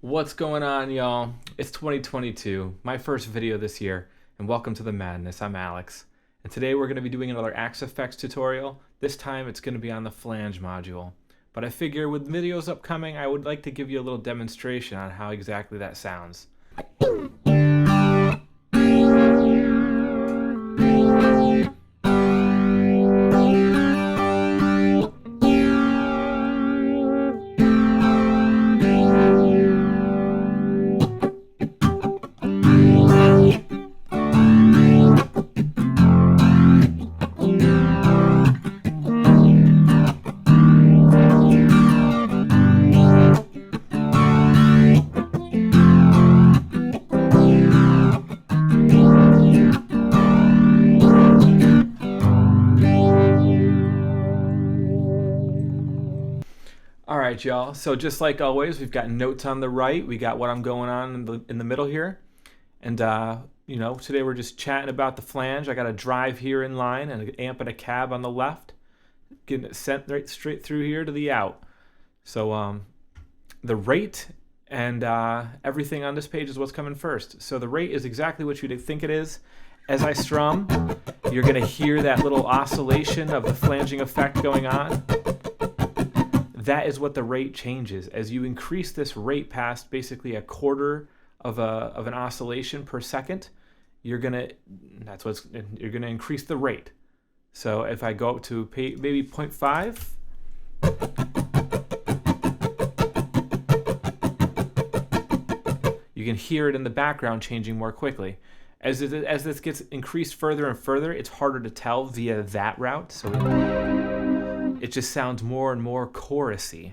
What's going on, y'all? It's 2022, my first video this year, and welcome to the madness. I'm Alex, and today we're going to be doing another Axe Effects tutorial. This time it's going to be on the flange module, but I figure with videos upcoming, I would like to give you a little demonstration on how exactly that sounds. Alright, y'all, so just like always, we've got notes on the right, we got what I'm going on in the middle here, and you know, today we're just chatting about the flange. I got a drive here in line and an amp and a cab on the left, getting it sent right straight through here to the out. So the rate and everything on this page is what's coming first. So the rate is exactly what you'd think it is. As I strum, you're going to hear that little oscillation of the flanging effect going on. That is what the rate changes. As you increase this rate past basically a quarter of an oscillation per second, you're gonna increase the rate. So if I go up to maybe 0.5, you can hear it in the background changing more quickly. As this gets increased further and further, it's harder to tell via that route. So it just sounds more and more chorusy.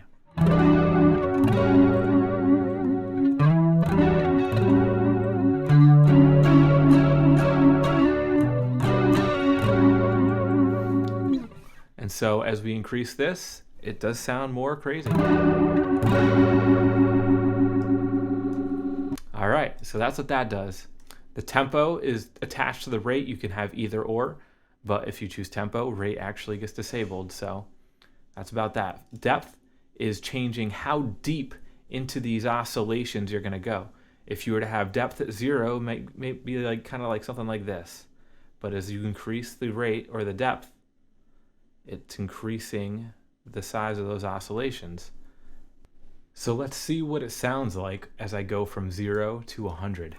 And so as we increase this, it does sound more crazy. All right, so that's what that does. The tempo is attached to the rate. You can have either or, but if you choose tempo, rate actually gets disabled. So that's about that. Depth is changing how deep into these oscillations you're going to go. If you were to have depth at 0, it may be like kind of like something like this. But as you increase the rate or the depth, it's increasing the size of those oscillations. So let's see what it sounds like as I go from 0 to 100.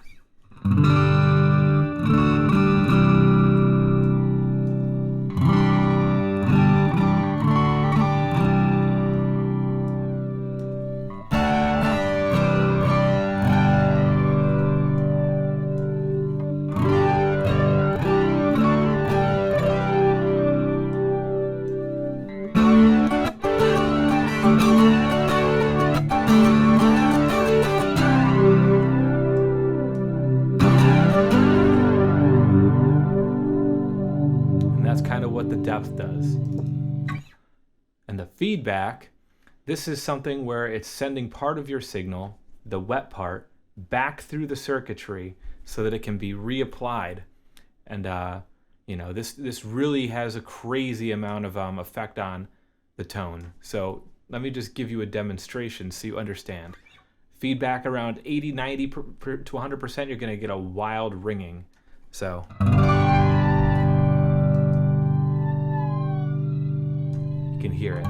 That's kind of what the depth does. And the feedback, this is something where it's sending part of your signal, the wet part, back through the circuitry so that it can be reapplied. And you know, this really has a crazy amount of effect on the tone. So let me just give you a demonstration so you understand. Feedback around 80, 90 to 100%, you're going to get a wild ringing. So you can hear it.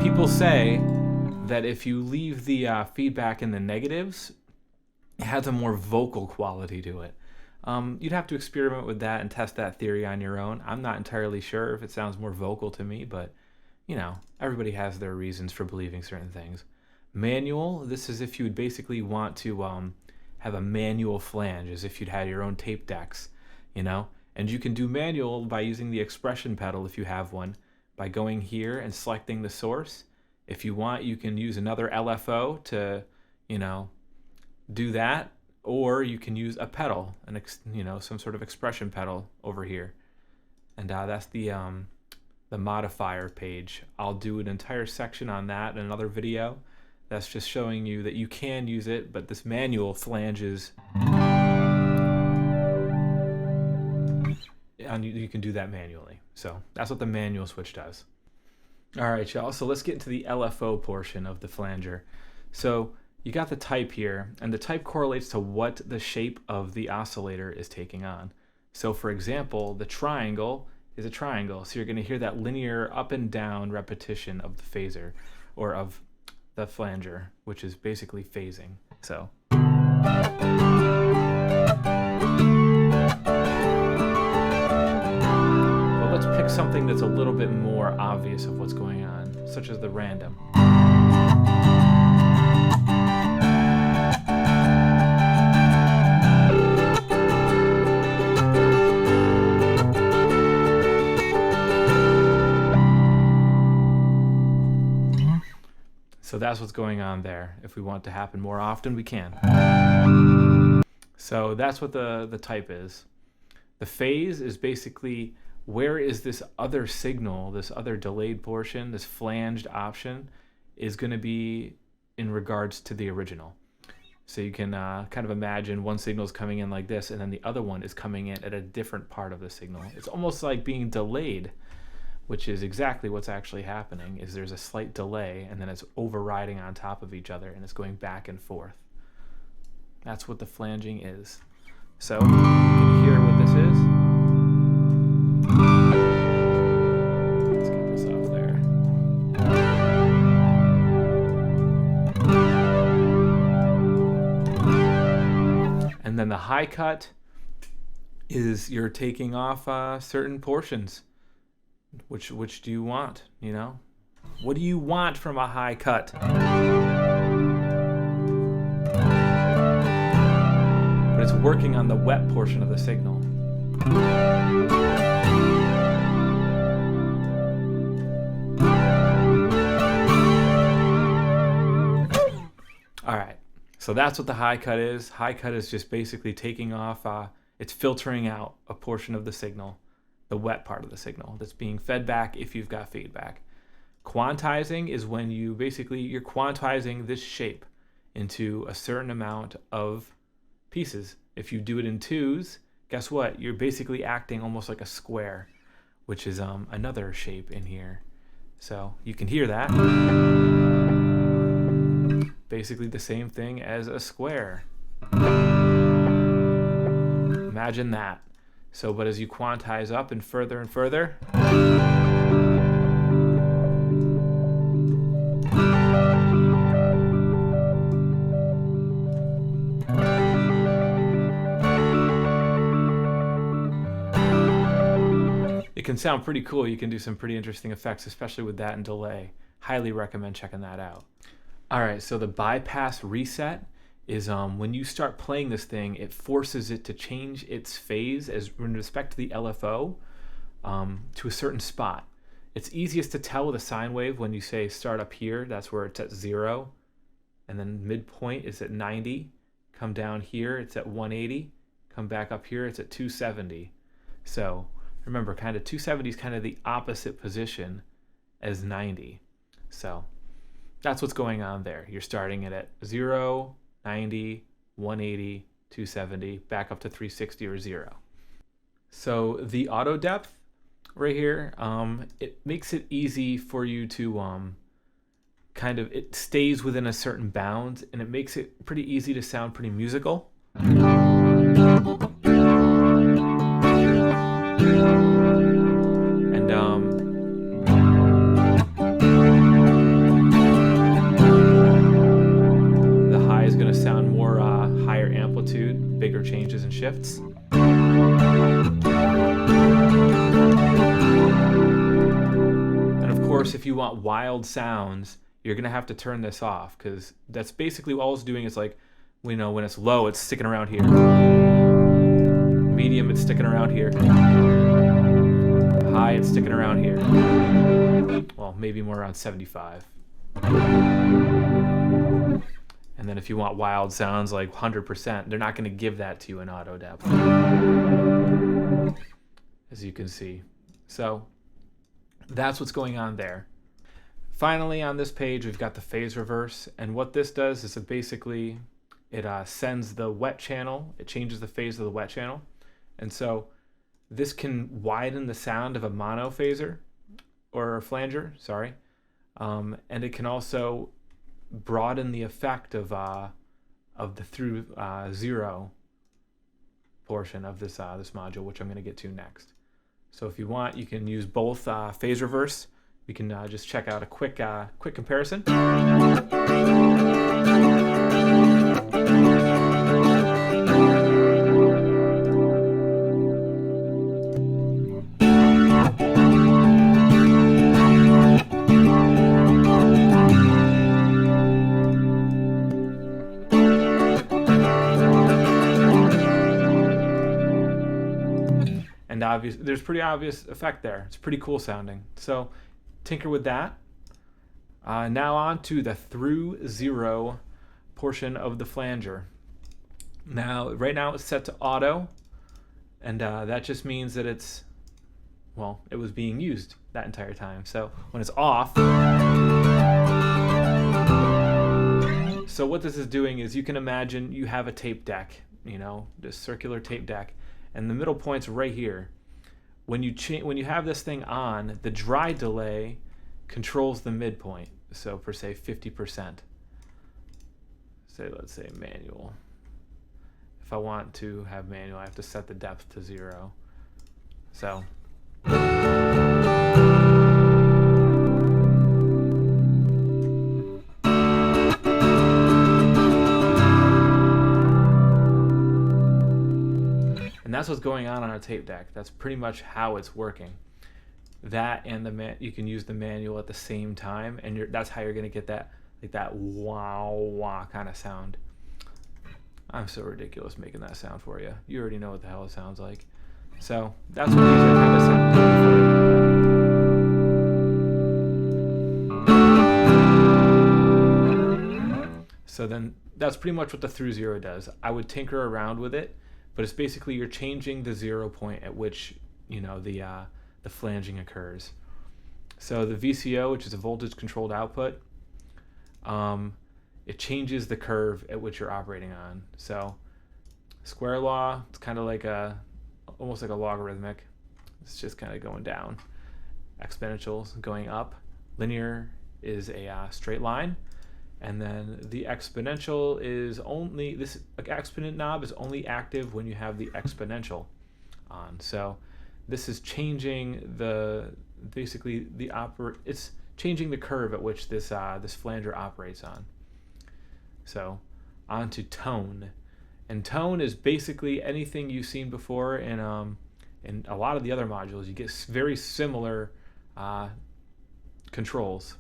People say that if you leave the feedback in the negatives, it has a more vocal quality to it. You'd have to experiment with that and test that theory on your own. I'm not entirely sure if it sounds more vocal to me, but you know, everybody has their reasons for believing certain things. Manual, this is if you would basically want to have a manual flange, as if you'd had your own tape decks, you know? And you can do manual by using the expression pedal if you have one, by going here and selecting the source. If you want, you can use another LFO to, you know, do that. Or you can use a pedal, you know, some sort of expression pedal over here, and that's the modifier page. I'll do an entire section on that in another video. That's just showing you that you can use it, but this manual flanges, and you can do that manually. So that's what the manual switch does. All right, y'all, so let's get into the LFO portion of the flanger. So you got the type here, and the type correlates to what the shape of the oscillator is taking on. So for example, the triangle is a triangle, so you're going to hear that linear up and down repetition of the phaser, or of the flanger, which is basically phasing. So well, let's pick something that's a little bit more obvious of what's going on, such as the random. So that's what's going on there. If we want it to happen more often, we can. So that's what the type is. The phase is basically where is this other signal, this other delayed portion, this flanged option is going to be in regards to the original. So you can kind of imagine one signal is coming in like this, and then the other one is coming in at a different part of the signal. It's almost like being delayed, which is exactly what's actually happening, is there's a slight delay and then it's overriding on top of each other and it's going back and forth. That's what the flanging is. So you can hear what this is. Let's get this off there. And then the high cut is you're taking off certain portions. Which do you want, you know? What do you want from a high cut? But it's working on the wet portion of the signal. All right, so that's what the high cut is. High cut is just basically taking off, it's filtering out a portion of the signal, the wet part of the signal that's being fed back if you've got feedback. Quantizing is when you're quantizing this shape into a certain amount of pieces. If you do it in twos, guess what? You're basically acting almost like a square, which is another shape in here. So you can hear that. Basically the same thing as a square. Imagine that. So, but as you quantize up and further, it can sound pretty cool. You can do some pretty interesting effects, especially with that and delay. Highly recommend checking that out. All right, so the bypass reset is when you start playing this thing, it forces it to change its phase as in respect to the LFO to a certain spot. It's easiest to tell with a sine wave when you say start up here, that's where it's at 0, and then midpoint is at 90. Come down here, it's at 180. Come back up here, it's at 270. So remember, kind of 270 is kind of the opposite position as 90. So that's what's going on there. You're starting it at 0, 90, 180, 270, back up to 360 or 0. So the auto depth right here, it makes it easy for you to it stays within a certain bound, and it makes it pretty easy to sound pretty musical. Bigger changes and shifts. And of course, if you want wild sounds, you're gonna have to turn this off, because that's basically all it's doing. Is like, when it's low, it's sticking around here. Medium, it's sticking around here. High, it's sticking around here. Well, maybe more around 75. And then if you want wild sounds like 100%, they're not going to give that to you in auto depth, as you can see. So that's what's going on there. Finally, on this page, we've got the phase reverse, and what this does is it sends the wet channel, it changes the phase of the wet channel, and so this can widen the sound of a monophaser, or a flanger, sorry, and it can also broaden the effect of the through zero portion of this module, which I'm going to get to next. So if you want, you can use both phase reverse. We can just check out a quick comparison. And there's pretty obvious effect there. It's pretty cool sounding. So tinker with that. Now on to the through zero portion of the flanger. Now, right now it's set to auto, and that just means that it was being used that entire time. So when it's off, so what this is doing is, you can imagine you have a tape deck, this circular tape deck, and the middle point's right here. When you have this thing on, the dry delay controls the midpoint. So per se 50%. Let's say manual. If I want to have manual, I have to set the depth to 0. So and that's what's going on a tape deck. That's pretty much how it's working. That and you can use the manual at the same time, and that's how you're going to get that wow wah kind of sound. I'm so ridiculous making that sound for you. You already know what the hell it sounds like. So that's what these are kind of sounding. So then that's pretty much what the through zero does. I would tinker around with it, but it's basically you're changing the 0 point at which the flanging occurs. So the VCO, which is a voltage controlled output, it changes the curve at which you're operating on. So square law, it's kind of like almost like a logarithmic. It's just kind of going down. Exponentials going up. Linear is a straight line. And then the exponential is this exponent knob is only active when you have the exponential on. So this is changing it's changing the curve at which this flanger operates on. So on to tone, and tone is basically anything you've seen before in a lot of the other modules. You get very similar controls.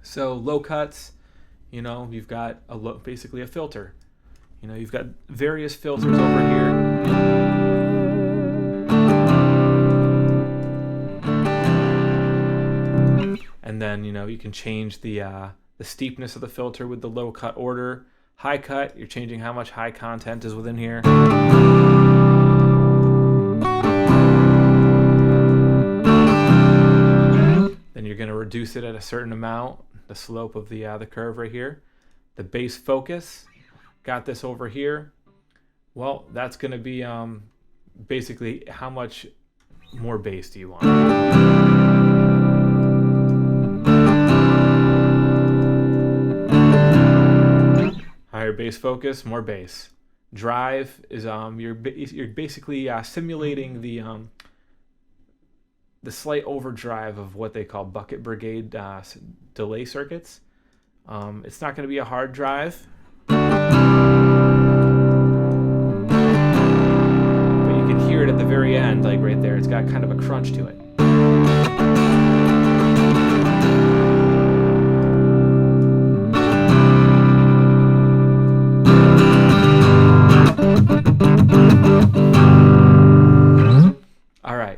So low cuts, you've got basically a filter. You've got various filters over here. And then, you can change the steepness of the filter with the low cut order. High cut, you're changing how much high content is within here. Then you're going to reduce it at a certain amount, the slope of the curve right here. The bass focus, got this over here. Well, that's going to be basically how much more bass do you want. Higher bass focus, more bass. Drive is you're basically simulating the slight overdrive of what they call bucket brigade delay circuits. It's not going to be a hard drive, but you can hear it at the very end, like right there. It's got kind of a crunch to it.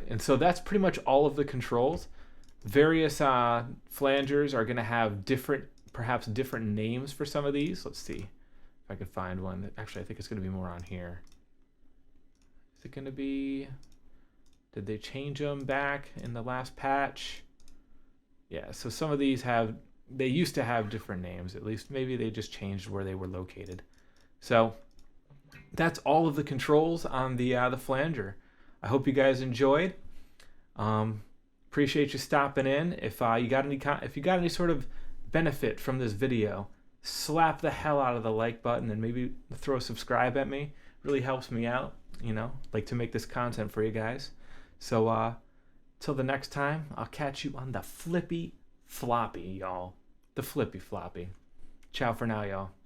And so that's pretty much all of the controls. Various flangers are going to have perhaps different names for some of these. Let's see if I could find one. Actually, I think it's going to be more on here. Is it going to be... Did they change them back in the last patch? Yeah, so some of these they used to have different names. At least maybe they just changed where they were located. So that's all of the controls on the flanger. I hope you guys enjoyed. Appreciate you stopping in. If you got any sort of benefit from this video, slap the hell out of the like button and maybe throw a subscribe at me. Really helps me out, like to make this content for you guys. So till the next time, I'll catch you on the flippy floppy, y'all. The flippy floppy. Ciao for now, y'all.